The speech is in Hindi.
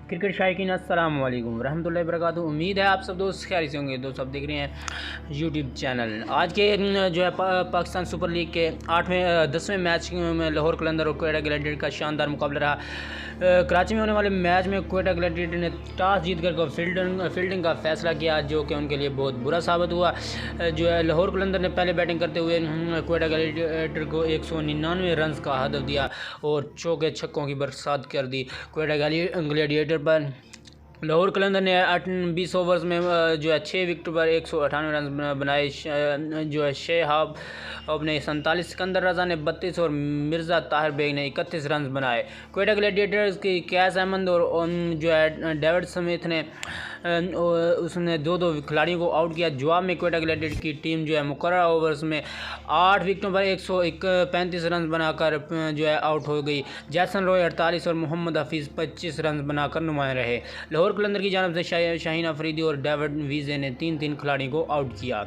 क्रिकेट शायकीन अस्सलाम वालेकुम रहमतुल्लाहि वबरकातुहू। उम्मीद है आप सब दोस्त खैर से होंगे। दोस्त आप देख रहे हैं यूट्यूब चैनल। आज के जो है पाकिस्तान सुपर लीग के 10वें मैच में लाहौर कलंदर और क्वेटा ग्लैडिएटर का शानदार मुकाबला रहा। कराची में होने वाले मैच में क्वेटा ग्लैडिएटर ने टॉस जीतकर फील्डिंग का फैसला किया, जो कि उनके लिए बहुत बुरा साबित हुआ। जो है लाहौर कलंदर ने पहले बैटिंग करते हुए क्वेटा ग्लैडिएटर को 199 रन का हदफ दिया और चौके छक्कों की बरसात कर दी क्वेटा ग्लैडिएटर पर। लाहौर कलंदर ने 20 ओवर्स में जो है 6 विकेट पर 198 रन बनाए। जो है शेहाब ने 47, सिकंदर रजा ने 32 और मिर्ज़ा ताहिर बेग ने 31 रन बनाए। क्वेटा ग्लैडिएटर्स की कैस अहमद और जो है डेविड स्मिथ ने उसने दो खिलाड़ियों को आउट किया। जवाब में क्वेटा ग्लैडिएटर की टीम जो है मुकर्रर ओवर्स में 8 विकेटों पर 135 रन बनाकर जो है आउट हो गई। जैसन रॉय 48 और मोहम्मद हफीज़ 25 रन बनाकर नुमाया रहे। लाहौर कलंदर की जानब से शाहीन अफरीदी और डेविड वीज़े ने 3 खिलाड़ियों को आउट किया।